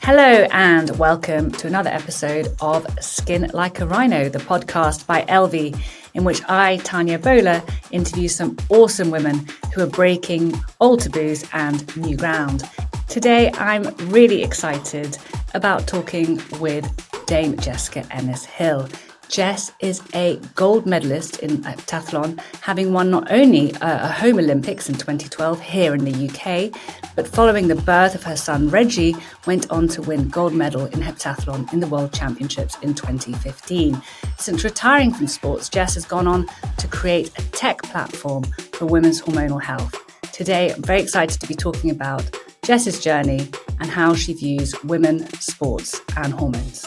Hello and welcome to another episode of Skin Like a Rhino, the podcast by Elvie, in which I, Tania Boler, interview some awesome women who are breaking old taboos and new ground. Today, I'm really excited about talking with Dame Jessica Ennis-Hill. Jess is a gold medalist in heptathlon, having won not only a Home Olympics in 2012 here in the UK, but following the birth of her son Reggie, went on to win gold medal in heptathlon in the World Championships in 2015. Since retiring from sports, Jess has gone on to create a tech platform for women's hormonal health. Today, I'm very excited to be talking about Jess's journey and how she views women, sports and hormones.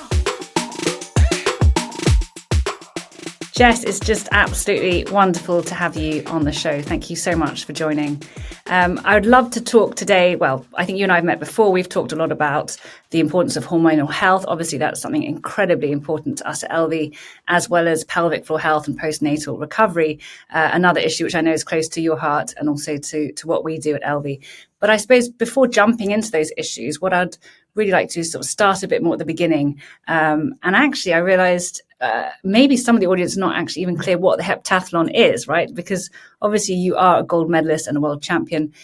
Jess, it's just absolutely wonderful to have you on the show. Thank you so much for joining. I would love to talk today. Well, I think you and I have met before. We've talked a lot about the importance of hormonal health. Obviously, that's something incredibly important to us at Elvie, as well as pelvic floor health and postnatal recovery, another issue which I know is close to your heart and also to what we do at Elvie. But I suppose before jumping into those issues, what I'd really like to sort of start a bit more at the beginning. And actually, I realised maybe some of the audience are not actually even clear what the heptathlon is, right? Because obviously you are a gold medalist and a world champion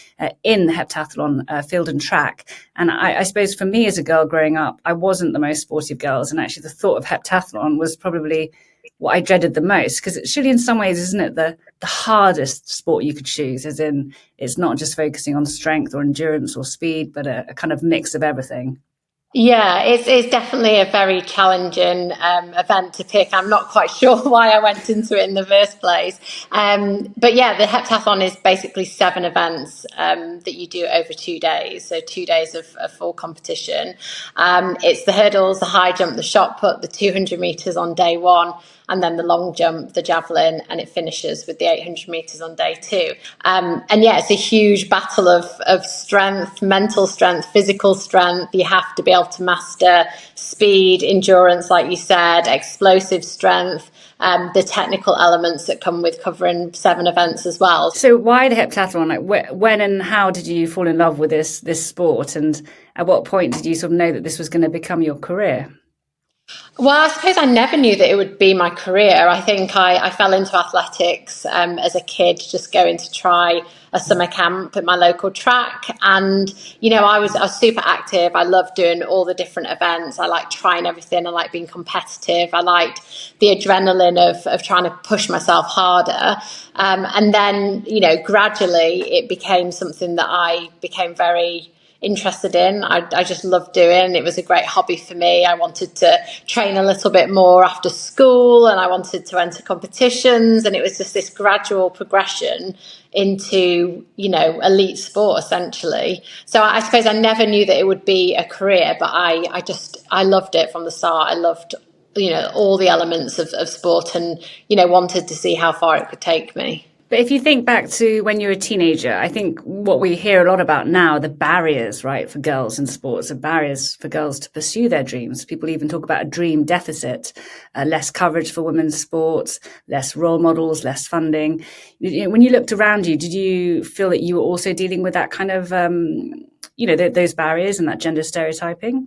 in the heptathlon field and track. And I suppose for me as a girl growing up, I wasn't the most sportive girls. And actually the thought of heptathlon was probably what I dreaded the most, because it's surely in some ways, isn't it, the hardest sport you could choose, as in it's not just focusing on strength or endurance or speed, but a kind of mix of everything. Yeah, it's definitely a very challenging event to pick. I'm not quite sure why I went into it in the first place. But yeah, the heptathlon is basically 7 events that you do over 2 days. So 2 days of full competition. It's the hurdles, the high jump, the shot put, the 200 meters on day 1, and then the long jump, the javelin, and it finishes with the 800 meters on day 2. And yeah, it's a huge battle of strength, mental strength, physical strength. You have to be able to master speed, endurance, like you said, explosive strength, the technical elements that come with covering 7 events as well. So why the heptathlon? Like when and how did you fall in love with this sport? And at what point did you sort of know that this was going to become your career? Well, I suppose I never knew that it would be my career. I think I fell into athletics as a kid, just going to try a summer camp at my local track. And, you know, I was super active. I loved doing all the different events. I liked trying everything. I liked being competitive. I liked the adrenaline of trying to push myself harder. And then, you know, gradually it became something that I became very interested in. I just loved doing. It was a great hobby for me. I wanted to train a little bit more after school, and I wanted to enter competitions, and it was just this gradual progression into, you know, elite sport essentially. So I suppose I never knew that it would be a career, but I loved it from the start. I loved, you know, all the elements of sport, and, you know, wanted to see how far it could take me. But if you think back to when you were a teenager, I think what we hear a lot about now, the barriers, right, for girls in sports, the barriers for girls to pursue their dreams. People even talk about a dream deficit, less coverage for women's sports, less role models, less funding. When you looked around you, did you feel that you were also dealing with that kind of, you know, those barriers and that gender stereotyping?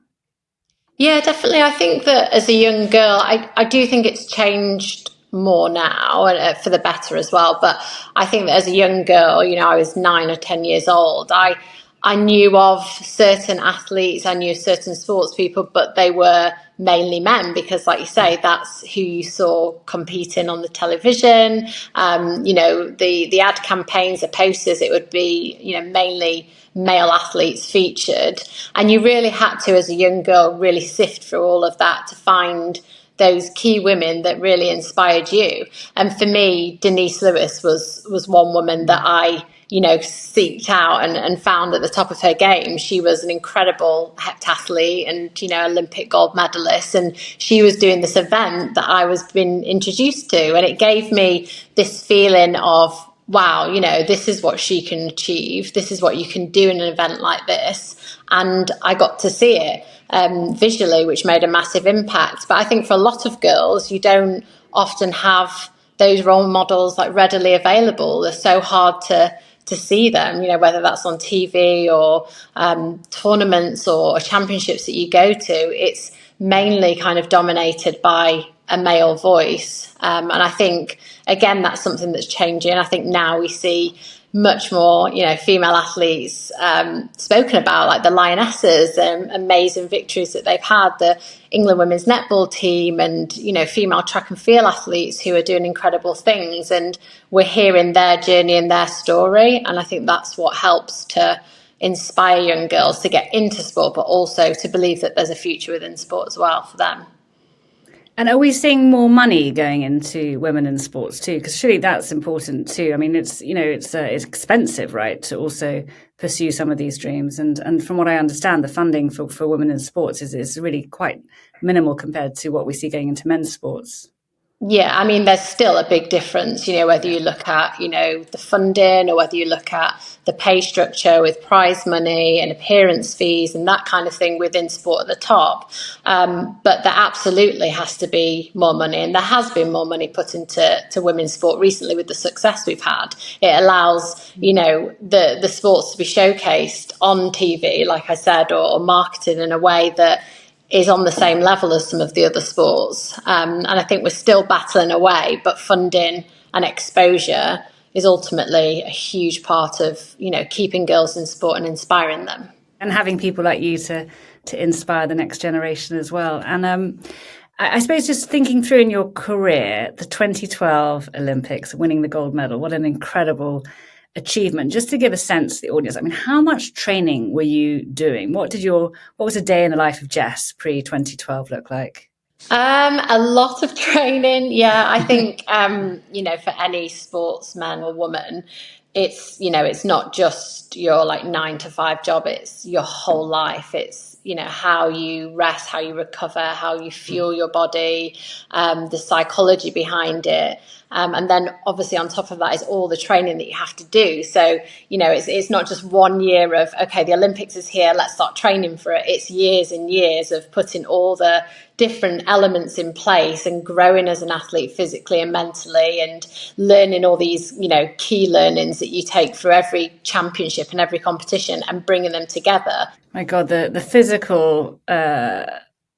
Yeah, definitely. I think that as a young girl, I do think it's changed more now, and for the better as well. But I think that as a young girl, you know, I was 9 or 10 years old. I knew of certain athletes, I knew certain sports people, but they were mainly men because, like you say, that's who you saw competing on the television. You know, the ad campaigns, the posters, it would be, you know, mainly male athletes featured. And you really had to, as a young girl, really sift through all of that to find those key women that really inspired you. And for me, Denise Lewis was one woman that I, you know, seeked out and found at the top of her game. She was an incredible heptathlete and, you know, Olympic gold medalist. And she was doing this event that I was being introduced to. And it gave me this feeling of, wow, you know, this is what she can achieve. This is what you can do in an event like this. And I got to see it visually, which made a massive impact. But I think for a lot of girls, you don't often have those role models like readily available. They're so hard to to see them, you know, whether that's on TV or tournaments or championships that you go to. It's mainly kind of dominated by a male voice. And I think, again, that's something that's changing. I think now we see much more, you know, female athletes spoken about, like the Lionesses, amazing victories that they've had, the England women's netball team, and, you know, female track and field athletes who are doing incredible things. And we're hearing their journey and their story. And I think that's what helps to inspire young girls to get into sport, but also to believe that there's a future within sport as well for them. And are we seeing more money going into women in sports too? Because surely that's important too. I mean, it's, you know, it's expensive, right, to also pursue some of these dreams. And from what I understand, the funding for women in sports is really quite minimal compared to what we see going into men's sports. Yeah, I mean, there's still a big difference, you know, whether you look at, you know, the funding or whether you look at the pay structure with prize money and appearance fees and that kind of thing within sport at the top. But there absolutely has to be more money, and there has been more money put into women's sport recently with the success we've had. It allows, you know, the sports to be showcased on TV, like I said, or marketed in a way that is on the same level as some of the other sports. And I think we're still battling away, but funding and exposure is ultimately a huge part of, you know, keeping girls in sport and inspiring them. And having people like you to inspire the next generation as well. And I suppose just thinking through in your career, the 2012 Olympics, winning the gold medal, what an incredible achievement. Just to give a sense to the audience, I mean, how much training were you doing? What was a day in the life of Jess pre-2012 look like? A lot of training. Yeah, I think, you know, for any sportsman or woman, it's, you know, it's not just your like 9-to-5 job, it's your whole life. It's, you know, how you rest, how you recover, how you fuel your body, the psychology behind it. And then obviously on top of that is all the training that you have to do. So, you know, it's not just 1 year of, okay, the Olympics is here, let's start training for it. It's years and years of putting all the different elements in place and growing as an athlete physically and mentally, and learning all these, you know, key learnings that you take through every championship and every competition and bringing them together. My God, the physical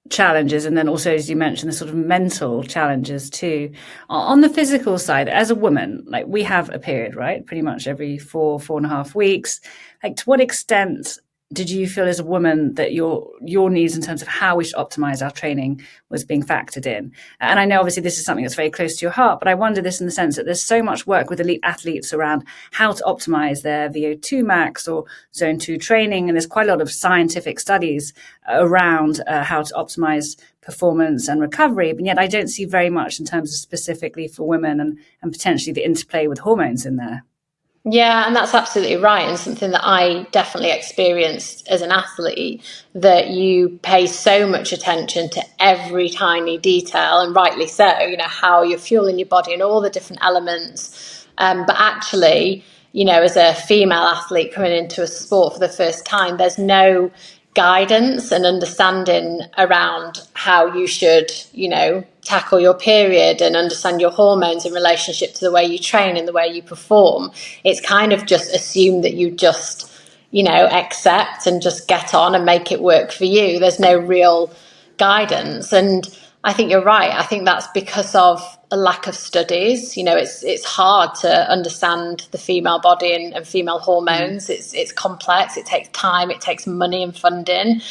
challenges, and then also, as you mentioned, the sort of mental challenges too. On the physical side, as a woman, like we have a period, right? Pretty much every 4.5 weeks. Like, to what extent did you feel as a woman that your needs in terms of how we should optimize our training was being factored in? And I know obviously this is something that's very close to your heart, but I wonder this in the sense that there's so much work with elite athletes around how to optimize their VO2 max or zone 2 training. And there's quite a lot of scientific studies around how to optimize performance and recovery. But yet I don't see very much in terms of specifically for women and potentially the interplay with hormones in there. Yeah, and that's absolutely right, and something that I definitely experienced as an athlete, that you pay so much attention to every tiny detail, and rightly so, you know, how you're fueling your body and all the different elements. But actually, you know, as a female athlete coming into a sport for the first time, there's no guidance and understanding around how you should, you know, tackle your period and understand your hormones in relationship to the way you train and the way you perform. It's kind of just assumed that you just, you know, accept and just get on and make it work for you. There's no real guidance. And I think you're right. I think that's because of a lack of studies. You know, it's hard to understand the female body and female hormones. It's complex. It takes time. It takes money and funding.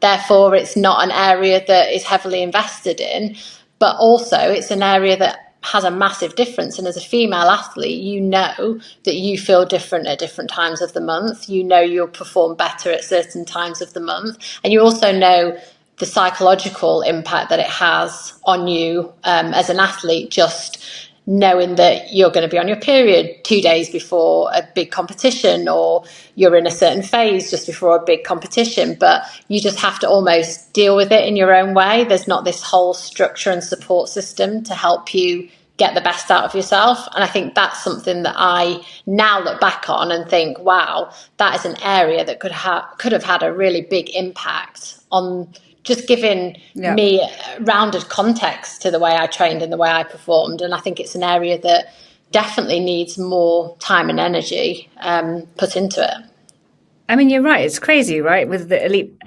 Therefore, it's not an area that is heavily invested in. But also, it's an area that has a massive difference. And as a female athlete, you know that you feel different at different times of the month. You know you'll perform better at certain times of the month. And you also know the psychological impact that it has on you as an athlete, just knowing that you're going to be on your period 2 days before a big competition, or you're in a certain phase just before a big competition, but you just have to almost deal with it in your own way. There's not this whole structure and support system to help you get the best out of yourself. And I think that's something that I now look back on and think, wow, that is an area that could have had a really big impact on just giving me rounded context to the way I trained and the way I performed. And I think it's an area that definitely needs more time and energy put into it. I mean, you're right. It's crazy, right? With the elite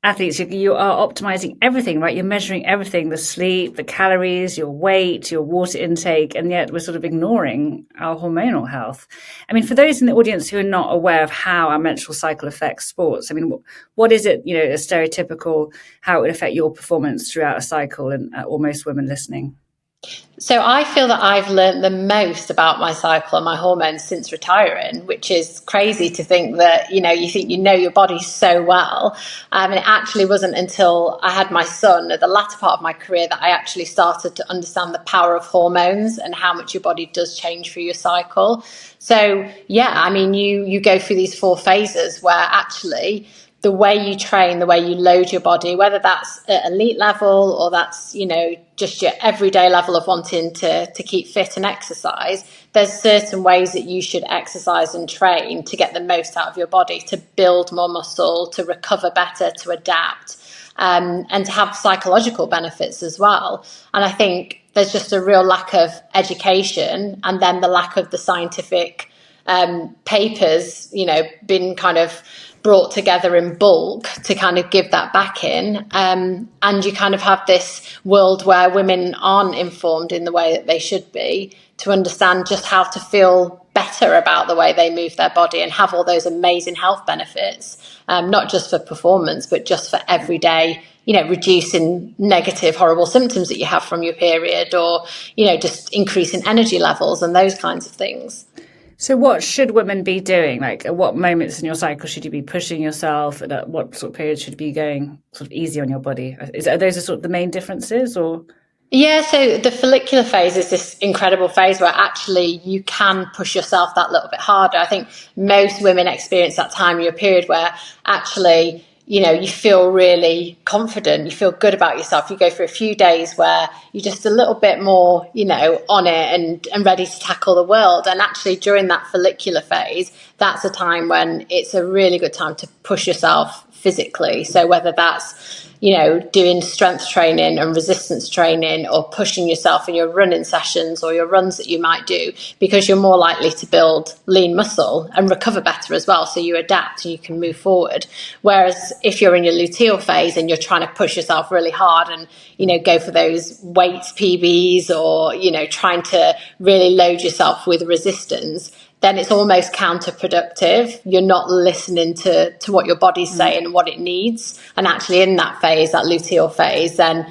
athletes, you are optimizing everything, right? You're measuring everything, the sleep, the calories, your weight, your water intake, and yet we're sort of ignoring our hormonal health. I mean, for those in the audience who are not aware of how our menstrual cycle affects sports, I mean, what is it, you know, a stereotypical, how it would affect your performance throughout a cycle, and or most women listening? So I feel that I've learned the most about my cycle and my hormones since retiring, which is crazy to think that, you think you know your body so well. And it actually wasn't until I had my son at the latter part of my career that I actually started to understand the power of hormones and how much your body does change through your cycle. So, yeah, I mean, you go through these 4 phases where actually the way you train, the way you load your body, whether that's at elite level or that's, just your everyday level of wanting to keep fit and exercise, there's certain ways that you should exercise and train to get the most out of your body, to build more muscle, to recover better, to adapt, and to have psychological benefits as well. And I think there's just a real lack of education, and then the lack of the scientific papers, been kind of brought together in bulk to kind of give that back in. And you kind of have this world where women aren't informed in the way that they should be to understand just how to feel better about the way they move their body and have all those amazing health benefits, not just for performance, but just for everyday, reducing negative, horrible symptoms that you have from your period, or, just increasing energy levels and those kinds of things. So what should women be doing? Like, at what moments in your cycle should you be pushing yourself? And at what sort of periods should you be going sort of easy on your body? Are those sort of the main differences, or? Yeah, so the follicular phase is this incredible phase where actually you can push yourself that little bit harder. I think most women experience that time in your period where actually, you feel really confident, you feel good about yourself. You go through a few days where you're just a little bit more, on it and ready to tackle the world. And actually during that follicular phase, that's a time when it's a really good time to push yourself physically. So whether that's, doing strength training and resistance training, or pushing yourself in your running sessions or your runs that you might do, because you're more likely to build lean muscle and recover better as well. So you adapt and you can move forward. Whereas if you're in your luteal phase and you're trying to push yourself really hard and, go for those weights PBs, or, trying to really load yourself with resistance, then it's almost counterproductive. You're not listening to what your body's saying and what it needs. And actually in that phase, that luteal phase, then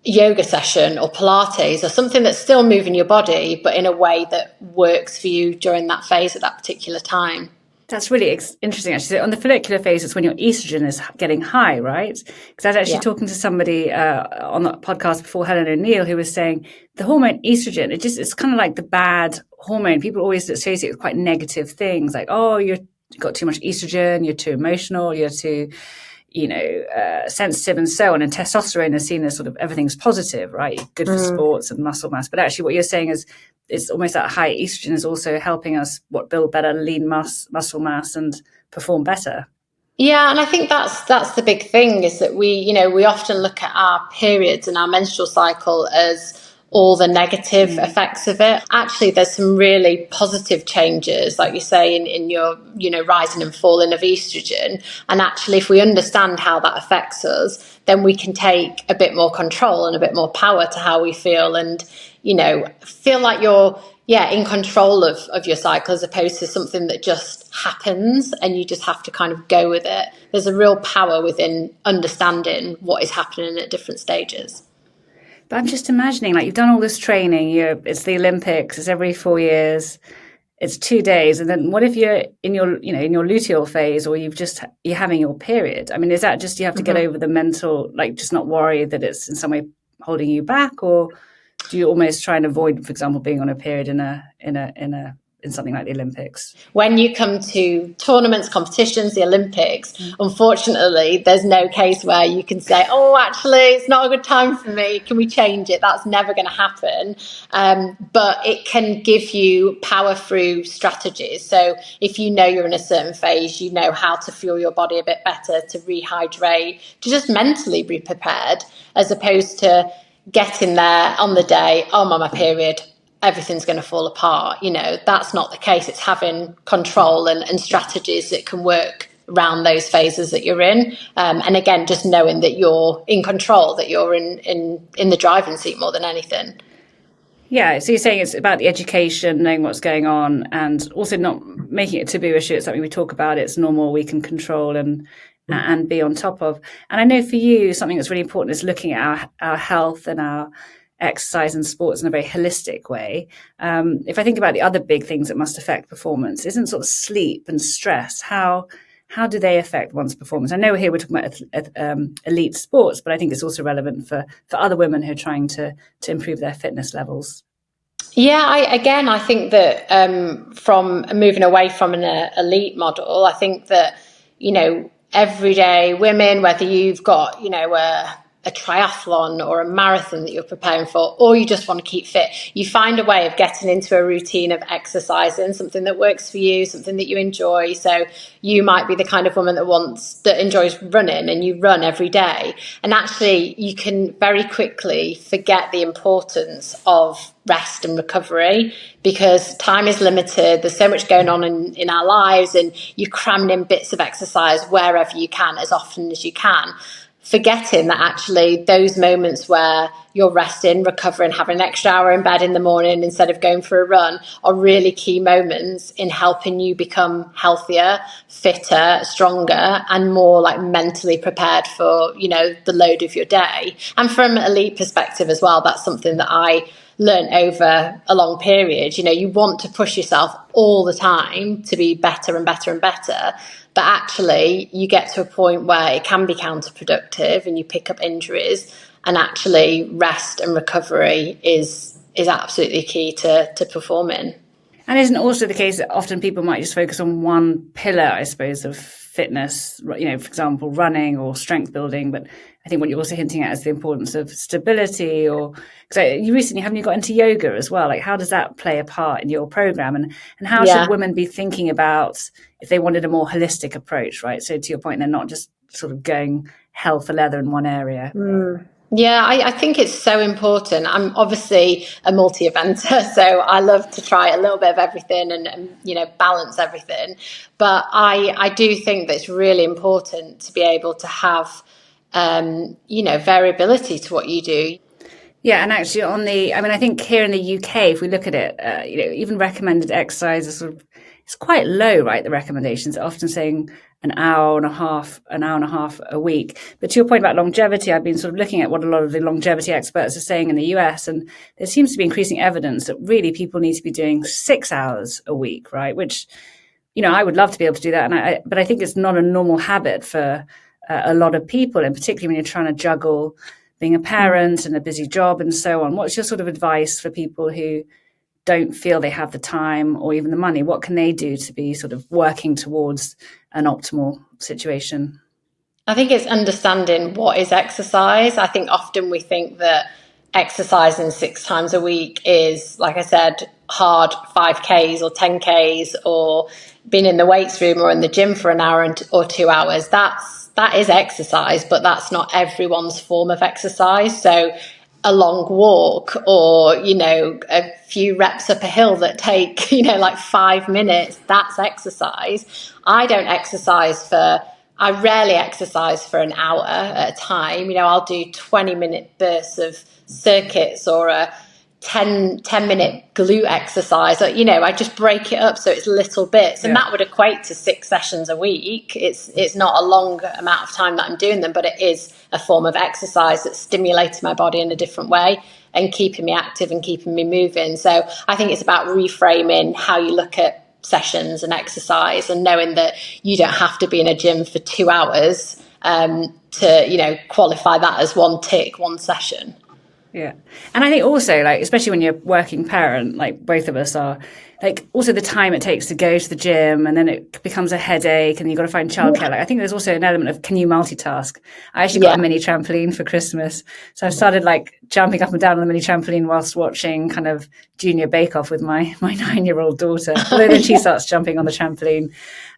yoga session or Pilates or something that's still moving your body, but in a way that works for you during that phase at that particular time. That's really interesting, actually. So on the follicular phase, it's when your estrogen is getting high, right? Because I was actually talking to somebody on the podcast before, Helen O'Neill, who was saying the hormone estrogen, it's kind of like the bad hormone. People always associate it with quite negative things, like, oh, you've got too much estrogen, you're too emotional, you're too, sensitive, and so on. And testosterone is seen as sort of everything's positive, right? Good for sports and muscle mass. But actually what you're saying is, it's almost that high estrogen is also helping us build better lean muscle mass and perform better. Yeah, and I think that's the big thing, is that we often look at our periods and our menstrual cycle as all the negative effects of it. Actually, there's some really positive changes, like you say, in your rising and falling of estrogen. And actually, if we understand how that affects us, then we can take a bit more control and a bit more power to how we feel, and feel like you're in control of your cycle, as opposed to something that just happens and you just have to kind of go with it. There's a real power within understanding what is happening at different stages. But I'm just imagining, like, you've done all this training, it's the Olympics, it's every 4 years, it's 2 days, and then what if you're in your luteal phase, or you're having your period? I mean, is that just you have to get over the mental, like, just not worry that it's in some way holding you back, or do you almost try and avoid, for example, being on a period in something like the Olympics? When you come to tournaments, competitions, the Olympics, unfortunately, there's no case where you can say, oh, actually, it's not a good time for me. Can we change it? That's never going to happen. But it can give you power through strategies. So if you know you're in a certain phase, you know how to fuel your body a bit better, to rehydrate, to just mentally be prepared, as opposed to getting there on the day, oh, I'm on my period, everything's going to fall apart. That's not the case. It's having control and strategies that can work around those phases that you're in. And again, just knowing that you're in control, that you're in the driving seat more than anything. Yeah, so you're saying it's about the education, knowing what's going on, and also not making it a taboo issue. It's something we talk about. It's normal. We can control and be on top of. And I know for you, something that's really important is looking at our health and our exercise and sports in a very holistic way. If I think about the other big things that must affect performance, isn't sort of sleep and stress? How do they affect one's performance? I know here we're talking about elite sports, but I think it's also relevant for other women who are trying to improve their fitness levels. Yeah, I think that from moving away from an elite model, I think that, everyday women, whether you've got, a triathlon or a marathon that you're preparing for, or you just want to keep fit, you find a way of getting into a routine of exercising, something that works for you, something that you enjoy. So you might be the kind of woman that enjoys running, and you run every day. And actually, you can very quickly forget the importance of rest and recovery, because time is limited. There's so much going on in our lives, and you're cramming in bits of exercise wherever you can, as often as you can, forgetting that actually those moments where you're resting, recovering, having an extra hour in bed in the morning instead of going for a run are really key moments in helping you become healthier, fitter, stronger, and more like mentally prepared for, the load of your day. And from an elite perspective as well, that's something that I learned over a long period. You want to push yourself all the time to be better and better and better. But actually, you get to a point where it can be counterproductive and you pick up injuries. And actually, rest and recovery is absolutely key to performing. And isn't also the case that often people might just focus on one pillar, I suppose, of fitness, for example, running or strength building. But I think what you're also hinting at is the importance of stability, or because you recently, haven't you got into yoga as well? Like, how does that play a part in your program? And how should women be thinking about if they wanted a more holistic approach, right? So to your point, they're not just sort of going hell for leather in one area. Yeah, I think it's so important. I'm obviously a multi-eventer, so I love to try a little bit of everything and balance everything. But I do think that it's really important to be able to have, variability to what you do. Yeah, and actually I think here in the UK, if we look at it, even recommended exercise is it's quite low, right? The recommendations are often saying an hour and a half a week. But to your point about longevity, I've been sort of looking at what a lot of the longevity experts are saying in the US, and there seems to be increasing evidence that really people need to be doing 6 hours a week, right? Which, I would love to be able to do that, but I think it's not a normal habit for a lot of people, and particularly when you're trying to juggle being a parent and a busy job and so on. What's your sort of advice for people who don't feel they have the time or even the money? What can they do to be sort of working towards an optimal situation? I think it's understanding what is exercise. I think often we think that exercising 6 times a week is, like I said, hard 5Ks or 10Ks, or being in the weights room or in the gym for an hour or 2 hours. That is exercise, but that's not everyone's form of exercise. So a long walk, or a few reps up a hill that take like 5 minutes, that's exercise. I rarely exercise for an hour at a time. I'll do 20-minute bursts of circuits, or a 10-minute glute exercise. I just break it up so it's little bits, and that would equate to 6 sessions a week. It's not a long amount of time that I'm doing them, but it is a form of exercise that's stimulating my body in a different way and keeping me active and keeping me moving. So I think it's about reframing how you look at sessions and exercise, and knowing that you don't have to be in a gym for 2 hours to qualify that as one session. Yeah. And I think also, like, especially when you're a working parent, like both of us are, like also the time it takes to go to the gym, and then it becomes a headache, and you've got to find childcare. Like I think there's also an element of, can you multitask? I actually got a mini trampoline for Christmas, so I've started like jumping up and down on the mini trampoline whilst watching kind of Junior Bake Off with my 9-year-old daughter. Although then she starts jumping on the trampoline.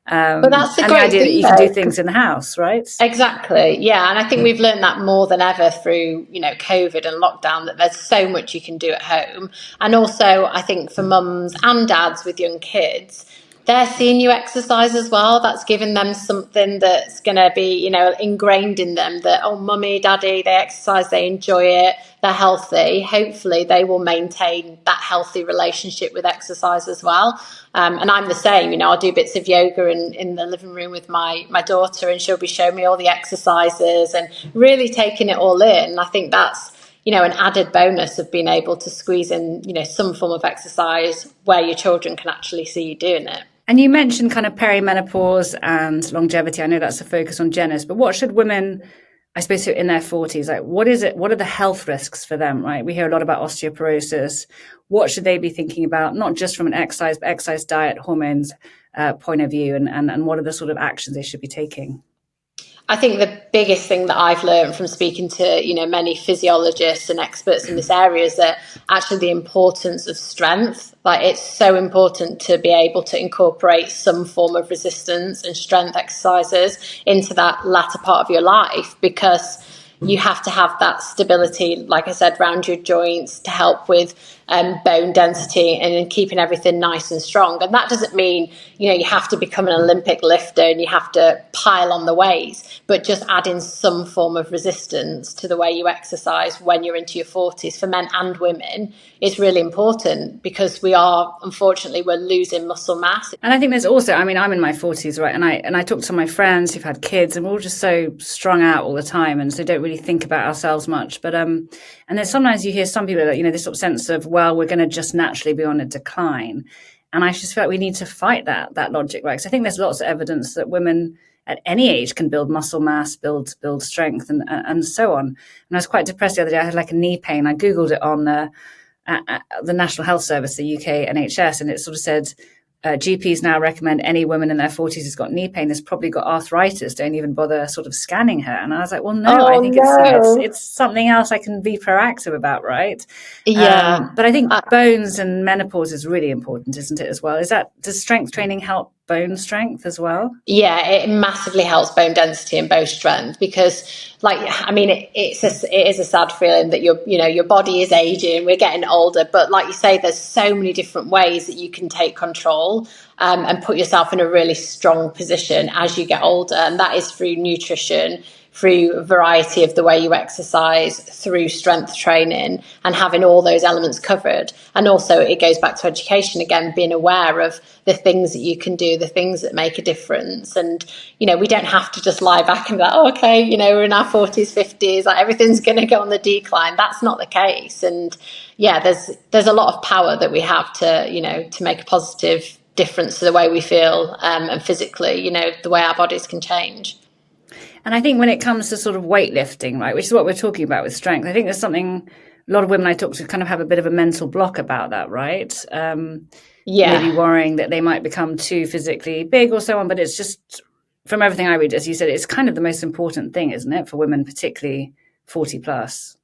But that's the and great the idea thing, that you can do things in the house, right? Exactly. Yeah. And I think we've learned that more than ever through, COVID and lockdown, that there's so much you can do at home. And also, I think for mums and dads with young kids, they're seeing you exercise as well. That's giving them something that's going to be, ingrained in them, that, oh, mummy, daddy, they exercise, they enjoy it, they're healthy. Hopefully they will maintain that healthy relationship with exercise as well. And I'm the same, I'll do bits of yoga in the living room with my daughter, and she'll be showing me all the exercises and really taking it all in. I think that's, an added bonus of being able to squeeze in, some form of exercise where your children can actually see you doing it. And you mentioned kind of perimenopause and longevity. I know that's a focus on Janice, but what should women, I suppose, in their 40s, like what is it? What are the health risks for them, right? We hear a lot about osteoporosis. What should they be thinking about, not just from an exercise, diet, hormones point of view, and what are the sort of actions they should be taking? I think the biggest thing that I've learned from speaking to, many physiologists and experts in this area is that actually the importance of strength. Like, it's so important to be able to incorporate some form of resistance and strength exercises into that latter part of your life, because you have to have that stability, like I said, around your joints to help with bone density and keeping everything nice and strong. And that doesn't mean, you have to become an Olympic lifter and you have to pile on the weights, but just adding some form of resistance to the way you exercise when you're into your 40s for men and women is really important, because unfortunately, we're losing muscle mass. And I think there's also, I'm in my 40s, right? And I talk to my friends who've had kids, and we're all just so strung out all the time, and so don't really think about ourselves much. But and then sometimes you hear some people that, this sort of sense of, well, we're going to just naturally be on a decline. And I just feel like we need to fight that logic, right? Because I think there's lots of evidence that women at any age can build muscle mass, build strength, and so on. And I was quite depressed the other day. I had like a knee pain. I Googled it on the National Health Service, the UK NHS, and it sort of said, GPs now recommend any woman in their 40s who's got knee pain has probably got arthritis, don't even bother sort of scanning her. And I was like, well, no, I think it's something else I can be proactive about, right? Yeah. But I think bones and menopause is really important, isn't it, as well? Does strength training help bone strength as well? Yeah, it massively helps bone density and bone strength, because it is a sad feeling that your body is aging, we're getting older, but like you say, there's so many different ways that you can take control and put yourself in a really strong position as you get older. And that is through nutrition, through a variety of the way you exercise, through strength training, and having all those elements covered. And also it goes back to education again, being aware of the things that you can do, the things that make a difference. And, we don't have to just lie back and be like, oh, okay, we're in our 40s, 50s, like everything's going to go on the decline. That's not the case. And yeah, there's a lot of power that we have to make a positive difference to the way we feel and physically, the way our bodies can change. And I think when it comes to sort of weightlifting, right, which is what we're talking about with strength, I think there's something a lot of women I talk to kind of have a bit of a mental block about that, right? Maybe worrying that they might become too physically big or so on. But it's just, from everything I read, as you said, it's kind of the most important thing, isn't it, for women, particularly 40 plus?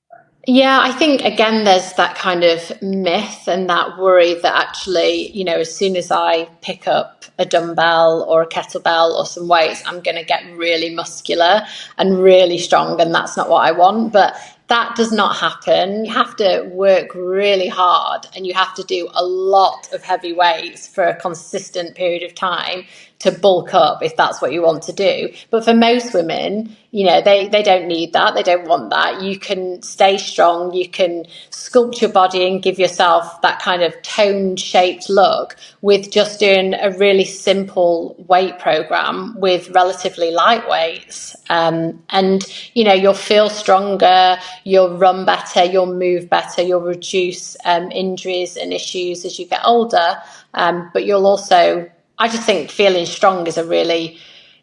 Yeah, I think, again, there's that kind of myth and that worry that actually, as soon as I pick up a dumbbell or a kettlebell or some weights, I'm going to get really muscular and really strong. And that's not what I want. But that does not happen. You have to work really hard, and you have to do a lot of heavy weights for a consistent period of time to bulk up if that's what you want to do. But for most women, they don't need that. They don't want that. You can stay strong. You can sculpt your body and give yourself that kind of toned shaped look with just doing a really simple weight program with relatively light weights. And, you'll feel stronger, you'll run better, you'll move better, you'll reduce injuries and issues as you get older. But you'll also, I just think feeling strong is a really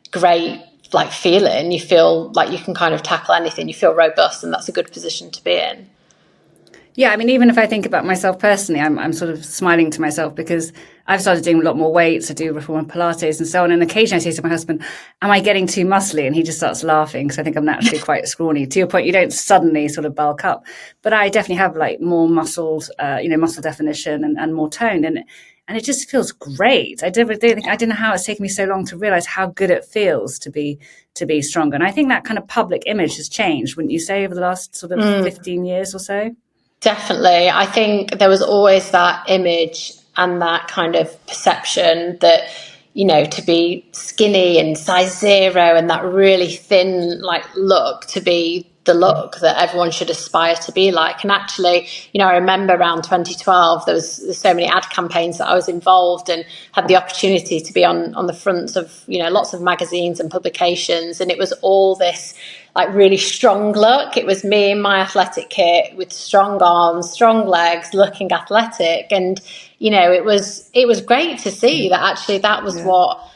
great feeling. You feel like you can kind of tackle anything. You feel robust, and that's a good position to be in. Yeah, I mean, even if I think about myself personally, I'm sort of smiling to myself because I've started doing a lot more weights. I do reformer Pilates and so on. And occasionally I say to my husband, am I getting too muscly? And he just starts laughing because I think I'm naturally quite scrawny. To your point, you don't suddenly sort of bulk up. But I definitely have like more muscles, muscle definition and more tone. And it just feels great. I didn't know how it's taken me so long to realize how good it feels to be stronger. And I think that kind of public image has changed, wouldn't you say, over the last sort of 15 years or so? Definitely. I think there was always that image and that kind of perception that, to be skinny and size 0 and that really thin like look to be the look that everyone should aspire to be like. And actually, I remember around 2012, there's so many ad campaigns that I was involved and had the opportunity to be on the fronts of, lots of magazines and publications. And it was all this like really strong look. It was me in my athletic kit with strong arms, strong legs, looking athletic. And, it was great to see that actually that was what,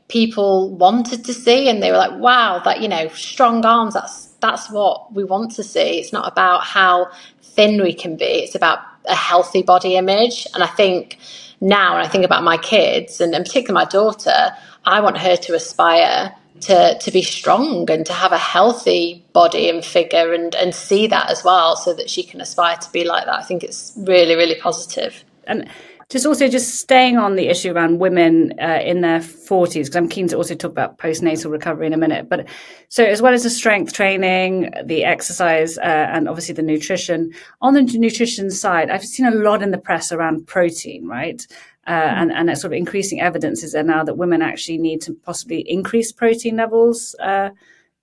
people wanted to see. And they were like, wow, that, strong arms, that's what we want to see. It's not about how thin we can be. It's about a healthy body image. And I think now, when I think about my kids and particularly my daughter, I want her to aspire to be strong and to have a healthy body and figure and see that as well so that she can aspire to be like that. I think it's really, really positive. And just staying on the issue around women in their 40s, because I'm keen to also talk about postnatal recovery in a minute. But so as well as the strength training, the exercise, and obviously the nutrition, on the nutrition side, I've seen a lot in the press around protein, right? And sort of increasing evidence is there now that women actually need to possibly increase protein levels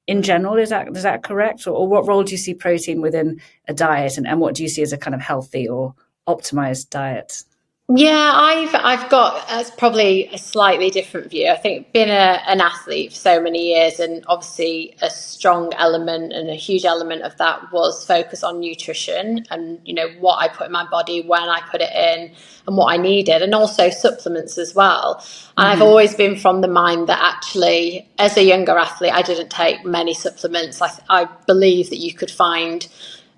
in general. Is that correct? Or what role do you see protein within a diet, and what do you see as a kind of healthy or optimized diet? Yeah, I've got probably a slightly different view. I think being an athlete for so many years, and obviously a strong element and a huge element of that was focus on nutrition and what I put in my body, when I put it in, and what I needed, and also supplements as well. And I've always been from the mind that actually, as a younger athlete, I didn't take many supplements. I believe that you could find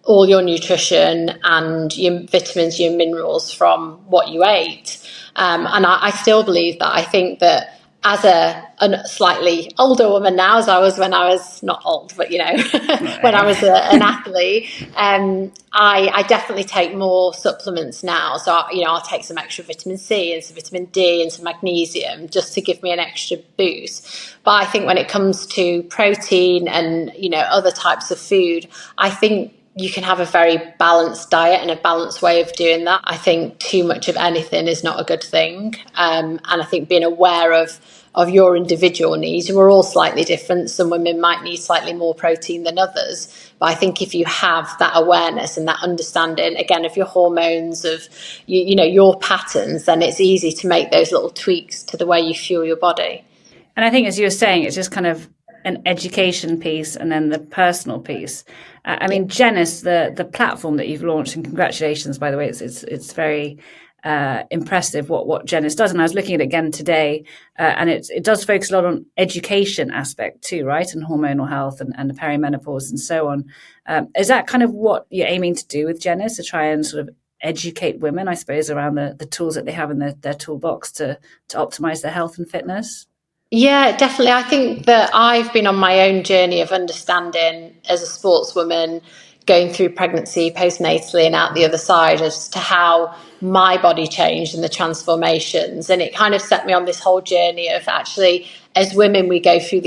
all your nutrition and your vitamins, your minerals from what you ate. And I still believe that. I think that as a slightly older woman now, as I was when I was not old, but when I was an athlete, I definitely take more supplements now. So I'll take some extra vitamin C and some vitamin D and some magnesium just to give me an extra boost. But I think when it comes to protein and other types of food, I think you can have a very balanced diet and a balanced way of doing that. I think too much of anything is not a good thing. And I think being aware of your individual needs, we're all slightly different. Some women might need slightly more protein than others. But I think if you have that awareness and that understanding, again, of your hormones, of your patterns, then it's easy to make those little tweaks to the way you fuel your body. And I think, as you were saying, it's just kind of an education piece and then the personal piece. I mean, Genis, the platform that you've launched, and congratulations, by the way, it's very impressive what Genis does. And I was looking at it again today, and it does focus a lot on education aspect too, right? And hormonal health and the perimenopause and so on. Is that kind of what you're aiming to do with Genis, to try and sort of educate women, I suppose, around the tools that they have in their toolbox to optimize their health and fitness? Yeah, definitely. I think that I've been on my own journey of understanding as a sportswoman, going through pregnancy, postnatally, and out the other side, as to how my body changed and the transformations. And it kind of set me on this whole journey of actually, as women, we go through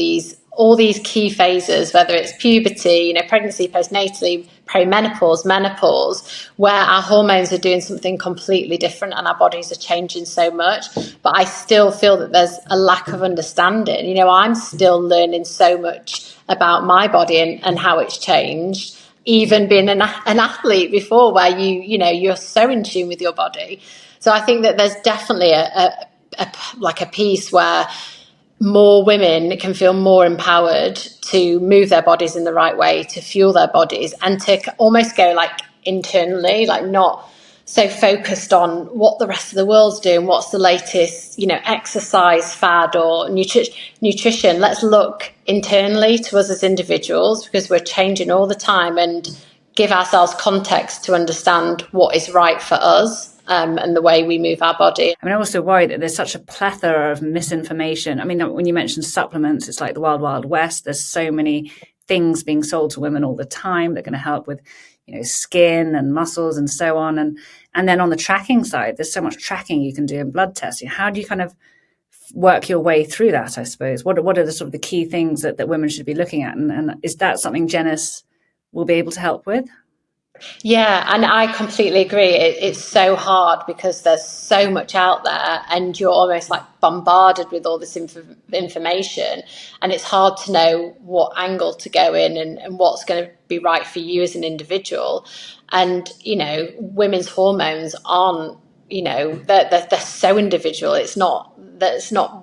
all these key phases, whether it's puberty, pregnancy, postnatally, perimenopause, menopause, where our hormones are doing something completely different and our bodies are changing so much. But I still feel that there's a lack of understanding. I'm still learning so much about my body and how it's changed, even being an athlete before, where you're so in tune with your body. So I think that there's definitely a piece where more women can feel more empowered to move their bodies in the right way, to fuel their bodies, and to almost go like internally, like not so focused on what the rest of the world's doing, what's the latest, exercise fad or nutrition. Let's look internally to us as individuals, because we're changing all the time, and give ourselves context to understand what is right for us. And the way we move our body. I mean, I also worry that there's such a plethora of misinformation. I mean, when you mention supplements, it's like the wild, wild west. There's so many things being sold to women all the time that are going to help with, skin and muscles and so on. And then on the tracking side, there's so much tracking you can do in blood tests. How do you kind of work your way through that, I suppose? What are the sort of the key things that women should be looking at? And is that something Janice will be able to help with? Yeah, and I completely agree. It's so hard because there's so much out there and you're almost like bombarded with all this information, and it's hard to know what angle to go in and what's going to be right for you as an individual. And, women's hormones aren't, they're so individual. It's not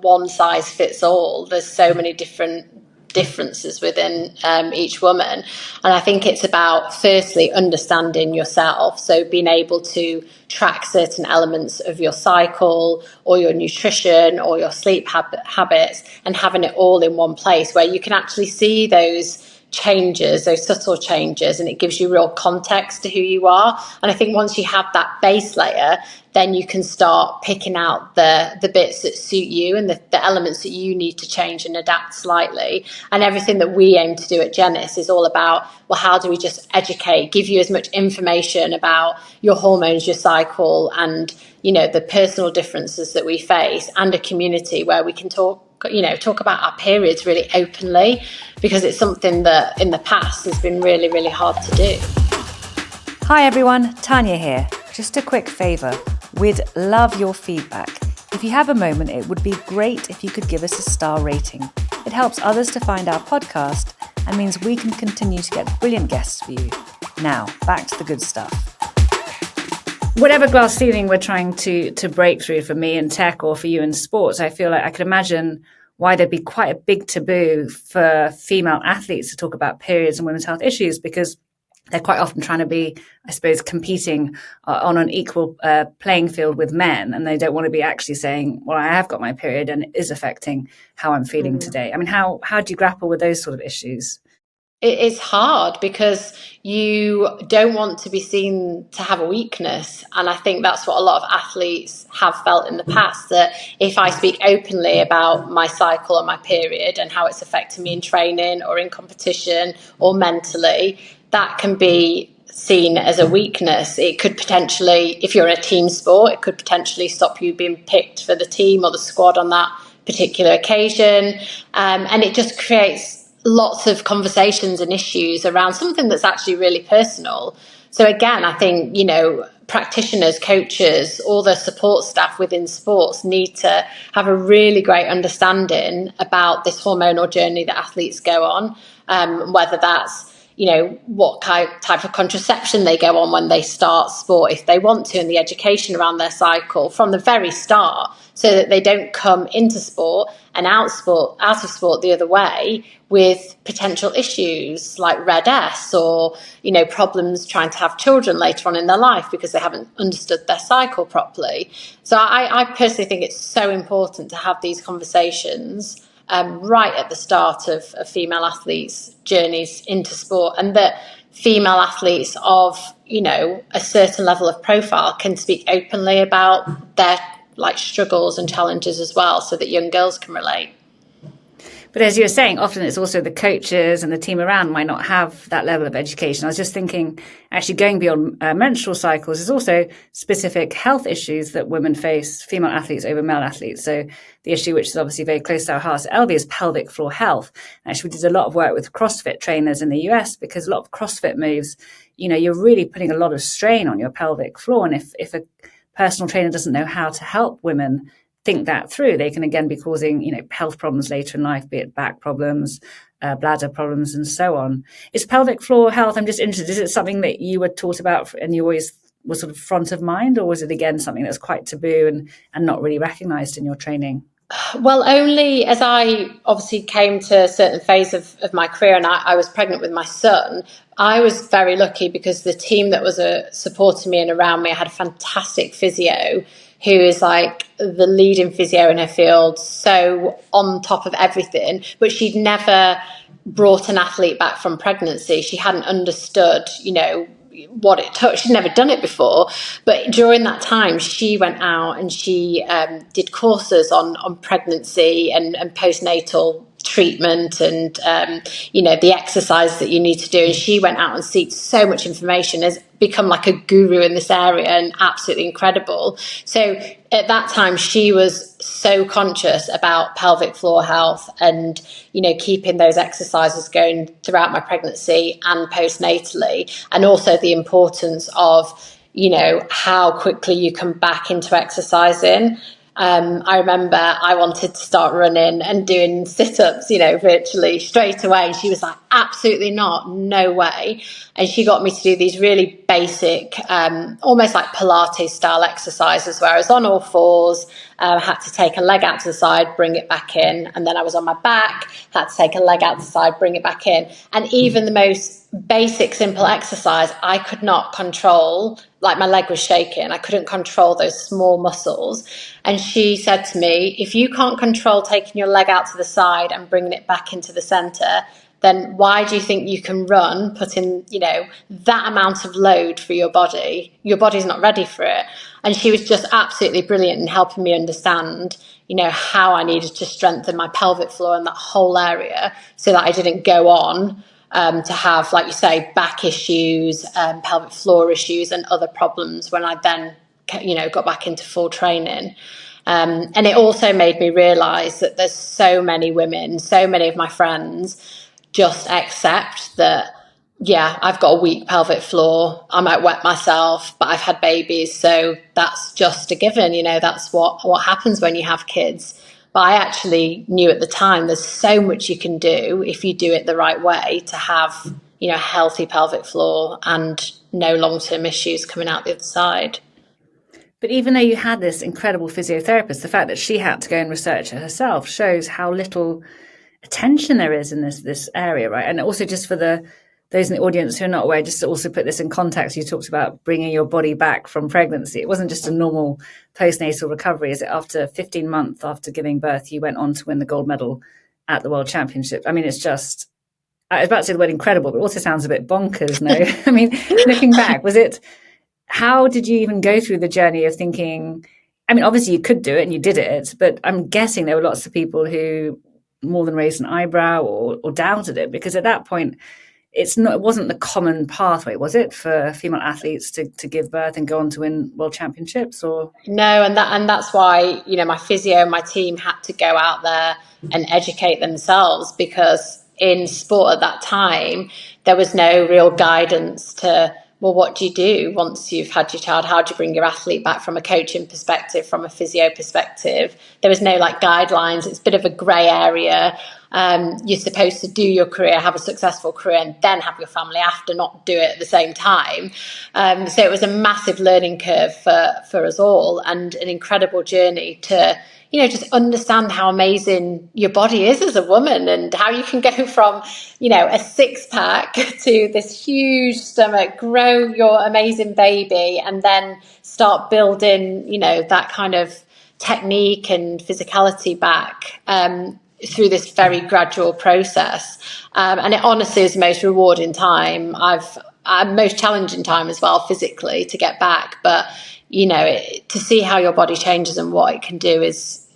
one size fits all. There's so many differences within each woman, and I think it's about firstly understanding yourself, so being able to track certain elements of your cycle or your nutrition or your sleep habits, and having it all in one place where you can actually see those subtle changes, and it gives you real context to who you are. And I think once you have that base layer, then you can start picking out the bits that suit you and the elements that you need to change and adapt slightly. And everything that we aim to do at Genis is all about, well, how do we just educate, give you as much information about your hormones, your cycle, and the personal differences that we face, and a community where we can talk about our periods really openly, because it's something that in the past has been really, really hard to do. Hi everyone, Tania here. Just a quick favour. We'd love your feedback. If you have a moment, it would be great if you could give us a star rating. It helps others to find our podcast and means we can continue to get brilliant guests for you. Now, back to the good stuff. Whatever glass ceiling we're trying to break through, for me in tech or for you in sports, I feel like I could imagine why there'd be quite a big taboo for female athletes to talk about periods and women's health issues, because they're quite often trying to be, I suppose, competing on an equal playing field with men, and they don't want to be actually saying, well, I have got my period and it is affecting how I'm feeling today. I mean, how do you grapple with those sort of issues? It's hard because you don't want to be seen to have a weakness. And I think that's what a lot of athletes have felt in the past, that if I speak openly about my cycle or my period and how it's affecting me in training or in competition or mentally, that can be seen as a weakness. It could potentially, if you're in a team sport, it could potentially stop you being picked for the team or the squad on that particular occasion. And it just creates lots of conversations and issues around something that's actually really personal. So again, I think, practitioners, coaches, all the support staff within sports need to have a really great understanding about this hormonal journey that athletes go on, whether that's, what type of contraception they go on when they start sport, if they want to, and the education around their cycle from the very start, so that they don't come into sport and out of sport the other way with potential issues like red S or, problems trying to have children later on in their life because they haven't understood their cycle properly. So I personally think it's so important to have these conversations right at the start of female athletes' journeys into sport, and that female athletes of, a certain level of profile can speak openly about their struggles and challenges as well, so that young girls can relate. But as you were saying, often it's also the coaches and the team around might not have that level of education. I was just thinking, actually going beyond menstrual cycles is also specific health issues that women face, female athletes over male athletes. So the issue, which is obviously very close to our hearts at Elvie, is pelvic floor health. Actually, we did a lot of work with CrossFit trainers in the US, because a lot of CrossFit moves, you're really putting a lot of strain on your pelvic floor. And if a personal trainer doesn't know how to help women think that through, they can again be causing, health problems later in life, be it back problems, bladder problems, and so on. Is pelvic floor health, I'm just interested, is it something that you were taught about and you always were sort of front of mind, or was it again something that's quite taboo and not really recognized in your training? Well, only as I obviously came to a certain phase of my career, and I was pregnant with my son. I was very lucky because the team that was supporting me and around me, I had a fantastic physio who is like the leading physio in her field, so on top of everything. But she'd never brought an athlete back from pregnancy, she hadn't understood, what it took. She'd never done it before. But during that time, she went out and she did courses on pregnancy and postnatal treatment and the exercise that you need to do. And she went out and sought so much information, has become like a guru in this area and absolutely incredible. So at that time, she was so conscious about pelvic floor health and keeping those exercises going throughout my pregnancy and postnatally, and also the importance of how quickly you come back into exercising. I remember I wanted to start running and doing sit-ups, virtually straight away. And she was like, absolutely not, no way. And she got me to do these really basic, almost like Pilates style exercises where I was on all fours, had to take a leg out to the side, bring it back in. And then I was on my back, had to take a leg out to the side, bring it back in. And even the most basic, simple exercise, I could not control, like my leg was shaking. I couldn't control those small muscles. And she said to me, if you can't control taking your leg out to the side and bringing it back into the center, then why do you think you can run, put in, that amount of load for your body? Your body's not ready for it. And she was just absolutely brilliant in helping me understand, how I needed to strengthen my pelvic floor and that whole area so that I didn't go on to have, like you say, back issues, pelvic floor issues and other problems when I then, got back into full training. And it also made me realise that there's so many women, so many of my friends just accept that, yeah, I've got a weak pelvic floor. I might wet myself, but I've had babies. So that's just a given. That's what happens when you have kids. But I actually knew at the time there's so much you can do if you do it the right way to have, a healthy pelvic floor and no long-term issues coming out the other side. But even though you had this incredible physiotherapist, the fact that she had to go and research it herself shows how little attention there is in this area, right? And also, just for those in the audience who are not aware, just to also put this in context, you talked about bringing your body back from pregnancy. It wasn't just a normal postnatal recovery. Is it after 15 months after giving birth, you went on to win the gold medal at the World Championship? I mean, it's just, I was about to say the word incredible, but it also sounds a bit bonkers, no? I mean, looking back, how did you even go through the journey of thinking, I mean, obviously you could do it and you did it, but I'm guessing there were lots of people who more than raised an eyebrow or doubted it, because at that point, it wasn't the common pathway, was it, for female athletes to give birth and go on to win world championships? Or no, and that's why my physio and my team had to go out there and educate themselves, because in sport at that time there was no real guidance to, well, what do you do once you've had your child? How do you bring your athlete back from a coaching perspective, from a physio perspective? There was no guidelines. It's a bit of a grey area. You're supposed to do your career, have a successful career, and then have your family after, not do it at the same time. So it was a massive learning curve for us all, and an incredible journey to just understand how amazing your body is as a woman, and how you can go from, a six-pack to this huge stomach, grow your amazing baby, and then start building, that kind of technique and physicality back through this very gradual process. And it honestly is the most rewarding time. Most challenging time as well, physically, to get back. But, to see how your body changes and what it can do is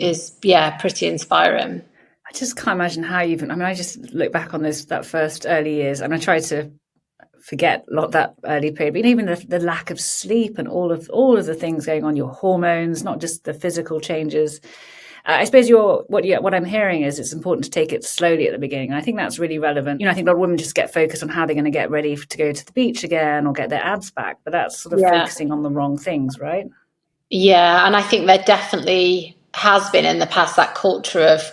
pretty inspiring. I just can't imagine how I just look back on that first early years, and I try to forget a lot of that early period, but even the lack of sleep and all of the things going on, your hormones, not just the physical changes. I suppose what I'm hearing is it's important to take it slowly at the beginning. And I think that's really relevant. I think a lot of women just get focused on how they're going to get ready to go to the beach again or get their abs back, but that's sort of focusing on the wrong things, right? Yeah, and I think there definitely has been in the past that culture of,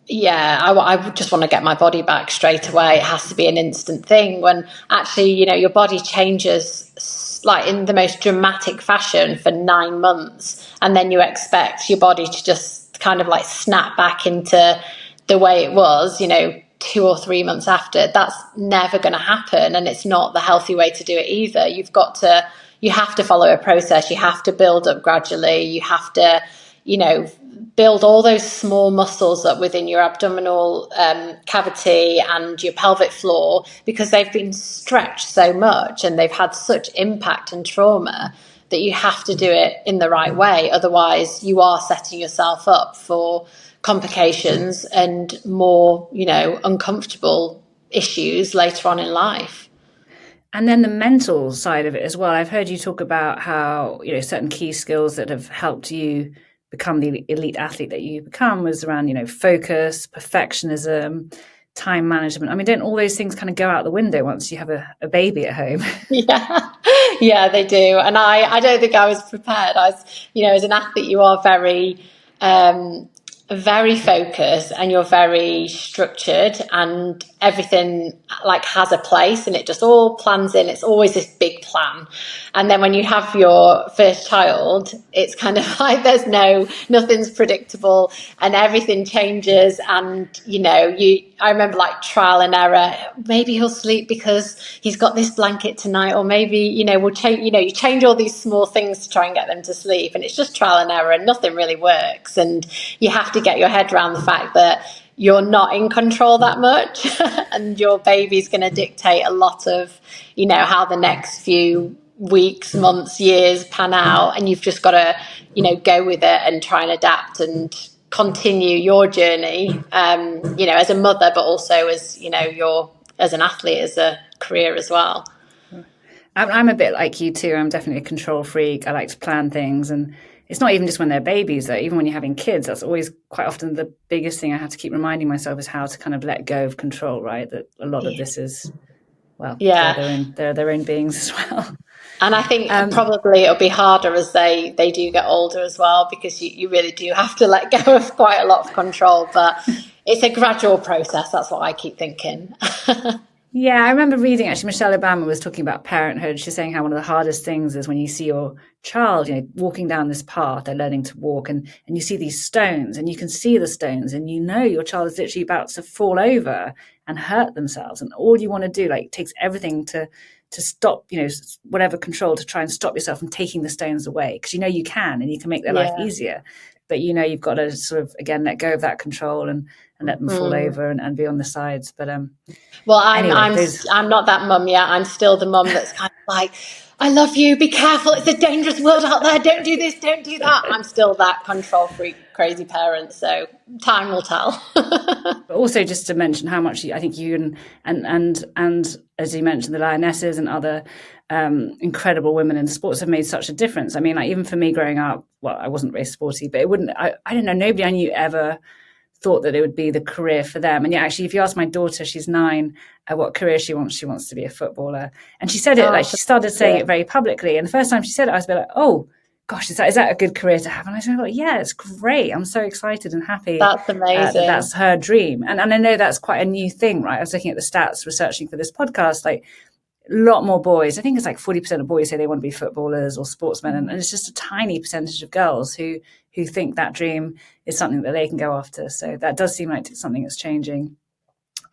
I just want to get my body back straight away. It has to be an instant thing, when actually, your body changes in the most dramatic fashion for 9 months, and then you expect your body to just kind of snap back into the way it was, 2 or 3 months after. That's never going to happen, and it's not the healthy way to do it either. You have to follow a process. You have to build up gradually. You have to build all those small muscles up within your abdominal cavity and your pelvic floor, because they've been stretched so much and they've had such impact and trauma, that you have to do it in the right way. Otherwise, you are setting yourself up for complications and more, uncomfortable issues later on in life. And then the mental side of it as well. I've heard you talk about how, certain key skills that have helped you become the elite athlete that you become was around, focus, perfectionism, time management. I mean, don't all those things kind of go out the window once you have a baby at home? Yeah, they do. And I don't think I was prepared. As an athlete, you are very focused, and you're very structured, and everything has a place, and it just all plans in. It's always this big plan. And then when you have your first child, it's kind of like nothing's predictable, and everything changes. And I remember trial and error. Maybe he'll sleep because he's got this blanket tonight, or maybe we'll change. You change all these small things to try and get them to sleep, and it's just trial and error, and nothing really works. And you have to get your head around the fact that you're not in control that much, and your baby's going to dictate a lot of how the next few weeks, months, years pan out. And you've just got to go with it and try and adapt and continue your journey, as a mother, but also as as an athlete, as a career as well. I'm a bit like you too. I'm definitely a control freak. I like to plan things, and it's not even just when they're babies, though. Even when you're having kids, that's always quite often the biggest thing I have to keep reminding myself is how to kind of let go of control, right? That a lot of this is, they're their own beings as well. And I think probably it'll be harder as they do get older as well, because you really do have to let go of quite a lot of control. But it's a gradual process. That's what I keep thinking. Yeah, I remember reading, actually, Michelle Obama was talking about parenthood. She's saying how one of the hardest things is when you see your child, walking down this path, they're learning to walk, and you see these stones, and you can see the stones, and your child is literally about to fall over and hurt themselves. And all you want to do, it takes everything to stop, whatever control, to try and stop yourself from taking the stones away, because you can, and you can make their life easier. But you've got to sort of, again, let go of that control and let them fall over and be on the sides. But well, I'm not that mum yet. I'm still the mum that's kind of like, I love you, be careful, it's a dangerous world out there, don't do this, don't do that. I'm still that control freak, crazy parent, so time will tell. But also, just to mention how much I think you and as you mentioned, the Lionesses and other incredible women in sports have made such a difference. I mean, even for me growing up, well, I wasn't very sporty, but I don't know, nobody I knew ever thought that it would be the career for them. And actually, if you ask my daughter, she's 9, what career she wants to be a footballer. And she said it, she started saying it very publicly. And the first time she said it, I was a bit like, oh gosh, is that a good career to have? And I said, well, yeah, it's great. I'm so excited and happy. That's amazing. That's her dream. And I know that's quite a new thing, right? I was looking at the stats, researching for this podcast, a lot more boys. I think it's 40% of boys say they want to be footballers or sportsmen. And it's just a tiny percentage of girls who think that dream is something that they can go after. So that does seem like it's something that's changing.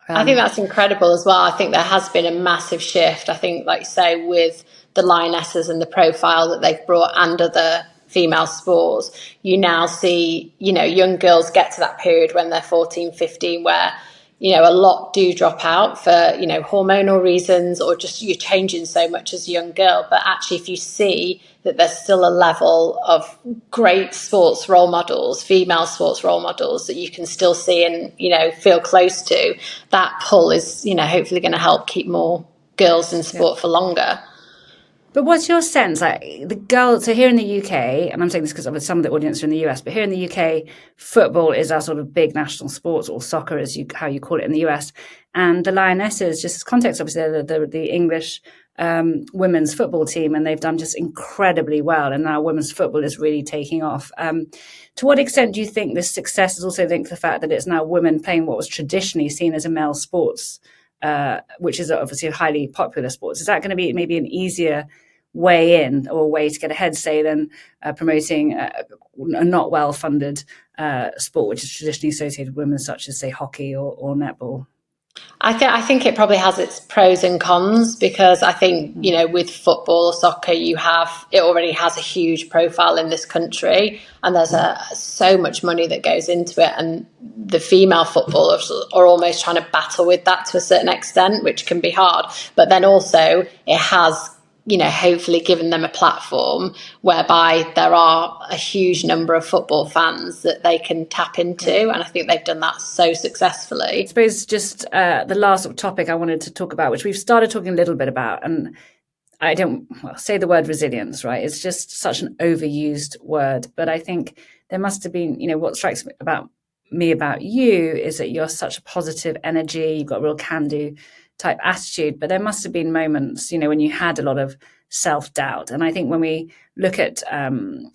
I think that's incredible as well. I think there has been a massive shift. I think, like you say, with the Lionesses and the profile that they've brought and other female sports, you now see, young girls get to that period when they're 14, 15, where a lot do drop out for, hormonal reasons, or just you're changing so much as a young girl. But actually, if you see that there's still a level of great sports role models, female sports role models that you can still see and, feel close to, that pull is, hopefully going to help keep more girls in sport for longer. But what's your sense? The girls, so here in the UK, and I'm saying this because some of the audience are in the US, but here in the UK, football is our sort of big national sport, or soccer is how you call it in the US. And the Lionesses, just as context, obviously, they're the English women's football team, and they've done just incredibly well. And now women's football is really taking off. To what extent do you think this success is also linked to the fact that it's now women playing what was traditionally seen as a male sports, which is obviously a highly popular sport? Is that going to be maybe an easier way in, or a way to get ahead, say, than promoting a not well-funded sport, which is traditionally associated with women, such as, say, hockey or netball? I think it probably has its pros and cons, because I think, with football or soccer, it already has a huge profile in this country, and there's so much money that goes into it, and the female footballers are almost trying to battle with that to a certain extent, which can be hard. But then also it has, hopefully given them a platform whereby there are a huge number of football fans that they can tap into. And I think they've done that so successfully. I suppose just the last topic I wanted to talk about, which we've started talking a little bit about, and I don't say the word resilience, right? It's just such an overused word. But I think there must have been, what strikes me about you is that you're such a positive energy. You've got a real can-do type attitude, but there must have been moments, when you had a lot of self-doubt. And I think when we look at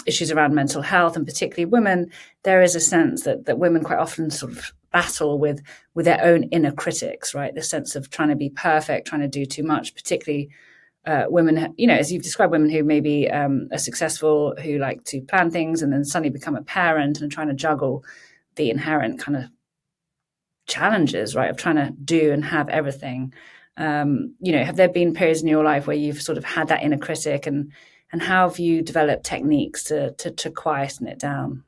issues around mental health, and particularly women, there is a sense that women quite often sort of battle with their own inner critics, right? The sense of trying to be perfect, trying to do too much, particularly women, as you've described, women who maybe are successful, who like to plan things and then suddenly become a parent and trying to juggle the inherent kind of challenges, right, of trying to do and have everything. Have there been periods in your life where you've sort of had that inner critic, and how have you developed techniques to quieten it down?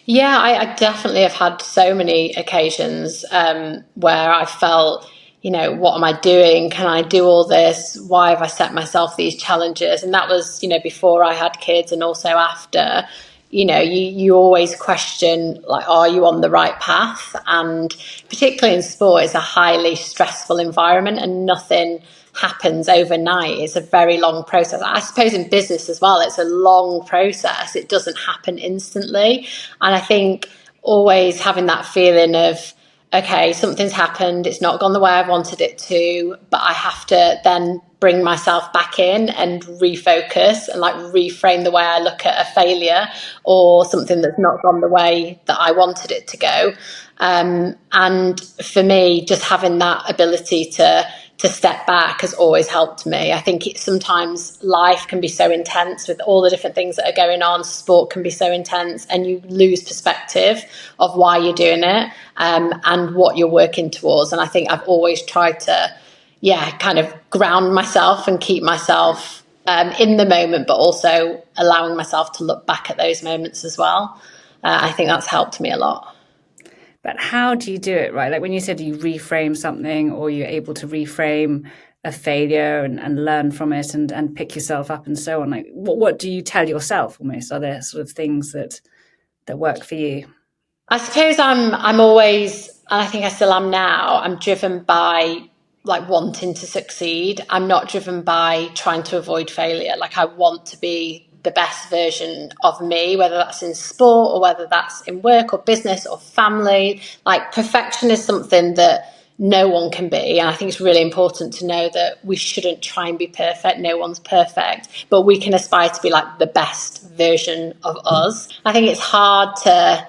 Yeah, I definitely have had so many occasions where I felt, what am I doing? Can I do all this? Why have I set myself these challenges? And that was, before I had kids, and also after. You always question, like, are you on the right path? And particularly in sport, it's a highly stressful environment, and nothing happens overnight. It's a very long process. I suppose in business as well, it's a long process. It doesn't happen instantly. And I think always having that feeling of, okay, something's happened, it's not gone the way I wanted it to, but I have to then bring myself back in and refocus and like reframe the way I look at a failure or something that's not gone the way that I wanted it to go. And for me, just having that ability to step back has always helped me. I think sometimes life can be so intense with all the different things that are going on. Sport can be so intense, and you lose perspective of why you're doing it, and what you're working towards. And I think I've always tried to, kind of ground myself and keep myself in the moment, but also allowing myself to look back at those moments as well. I think that's helped me a lot. But how do you do it, right? Like when you said you reframe something, or you're able to reframe a failure and learn from it and pick yourself up and so on. Like what do you tell yourself almost? Are there sort of things that work for you? I suppose I'm always, and I think I still am now, I'm driven by like wanting to succeed. I'm not driven by trying to avoid failure. Like I want to be the best version of me, whether that's in sport or whether that's in work or business or family. Like perfection is something that no one can be. And I think it's really important to know that we shouldn't try and be perfect. No one's perfect, but we can aspire to be like the best version of us. I think it's hard to,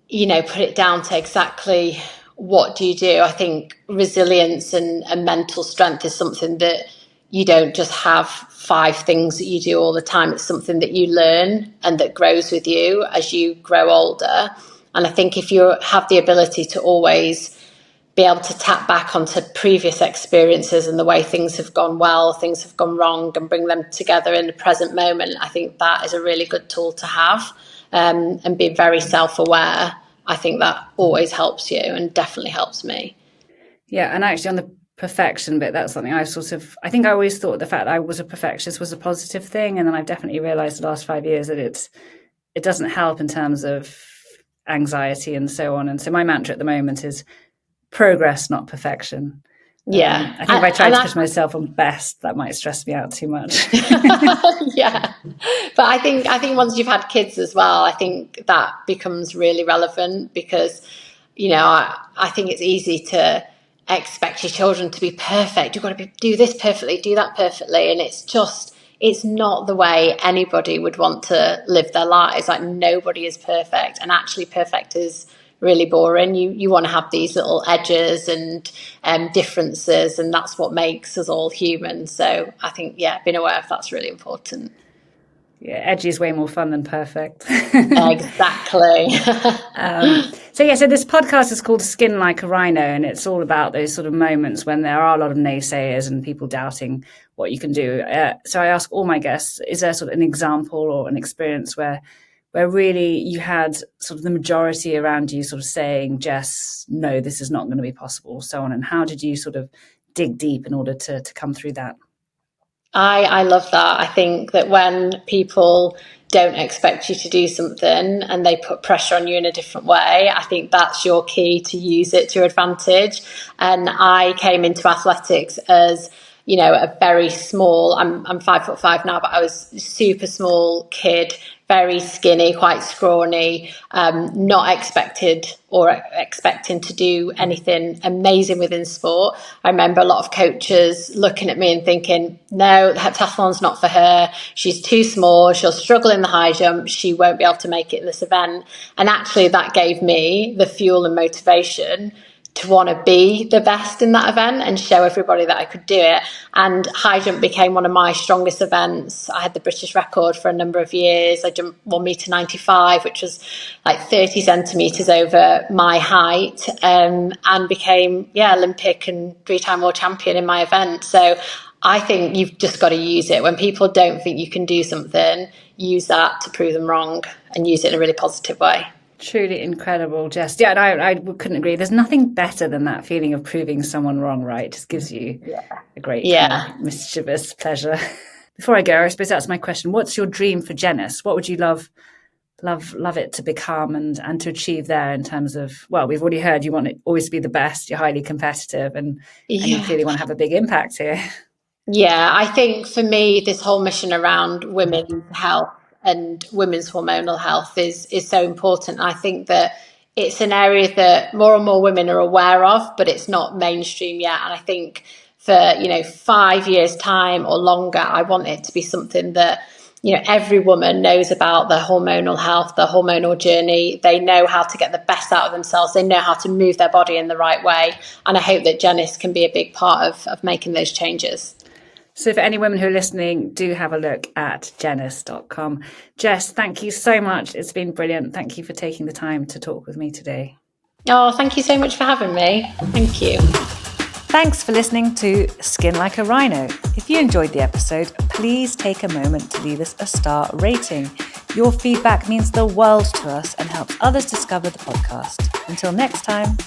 put it down to exactly what do you do. I think resilience and mental strength is something that you don't just have 5 things that you do all the time. It's something that you learn and that grows with you as you grow older. And I think if you have the ability to always be able to tap back onto previous experiences and the way things have gone well, things have gone wrong, and bring them together in the present moment, I think that is a really good tool to have. And be very self-aware. I think that always helps you and definitely helps me. Yeah, and actually on the perfection bit, that's something I think I always thought the fact that I was a perfectionist was a positive thing, and then I've definitely realized the last 5 years that it doesn't help in terms of anxiety and so on. And so my mantra at the moment is progress, not perfection. Yeah. I think if I tried to push myself on best, that might stress me out too much. Yeah. But I think once you've had kids as well, I think that becomes really relevant because, I think it's easy to expect your children to be perfect. You've got to do this perfectly, do that perfectly. And it's not the way anybody would want to live their lives. Like nobody is perfect. And actually perfect is really boring. You want to have these little edges and differences, and that's what makes us all human. So I think, being aware of that's really important. Yeah, edgy is way more fun than perfect. Exactly. So this podcast is called Skin Like a Rhino, and it's all about those sort of moments when there are a lot of naysayers and people doubting what you can do. So I ask all my guests, is there sort of an example or an experience where really you had sort of the majority around you sort of saying, Jess, no, this is not going to be possible, so on, and how did you sort of dig deep in order to come through that? I love that. I think that when people don't expect you to do something and they put pressure on you in a different way, I think that's your key to use it to your advantage. And I came into athletics as, you know, a very small, I'm 5'5" now, but I was a super small kid, very skinny, quite scrawny, not expecting to do anything amazing within sport. I remember a lot of coaches looking at me and thinking, no, heptathlon's not for her. She's too small. She'll struggle in the high jump. She won't be able to make it in this event. And actually that gave me the fuel and motivation to want to be the best in that event and show everybody that I could do it. And high jump became one of my strongest events. I had the British record for a number of years. I jumped 1.95 m, which was like 30 centimetres over my height, and became, Olympic and 3-time world champion in my event. So I think you've just got to use it. When people don't think you can do something, use that to prove them wrong and use it in a really positive way. Truly incredible, Jess. Yeah, and I couldn't agree. There's nothing better than that feeling of proving someone wrong, right? It just gives you a great kind of mischievous pleasure. Before I go, I suppose that's my question. What's your dream for Janice? What would you love it to become and to achieve there in terms of, well, we've already heard you want it always to be the best, you're highly competitive, and you clearly want to have a big impact here. Yeah, I think for me, this whole mission around women's health and women's hormonal health is so important. I think that it's an area that more and more women are aware of, but it's not mainstream yet. And I think for 5 years' time or longer, I want it to be something that every woman knows about the hormonal health, the hormonal journey. They know how to get the best out of themselves. They know how to move their body in the right way. And I hope that Janice can be a big part of making those changes. So for any women who are listening, do have a look at janice.com. Jess, thank you so much. It's been brilliant. Thank you for taking the time to talk with me today. Oh, thank you so much for having me. Thank you. Thanks for listening to Skin Like a Rhino. If you enjoyed the episode, please take a moment to leave us a star rating. Your feedback means the world to us and helps others discover the podcast. Until next time.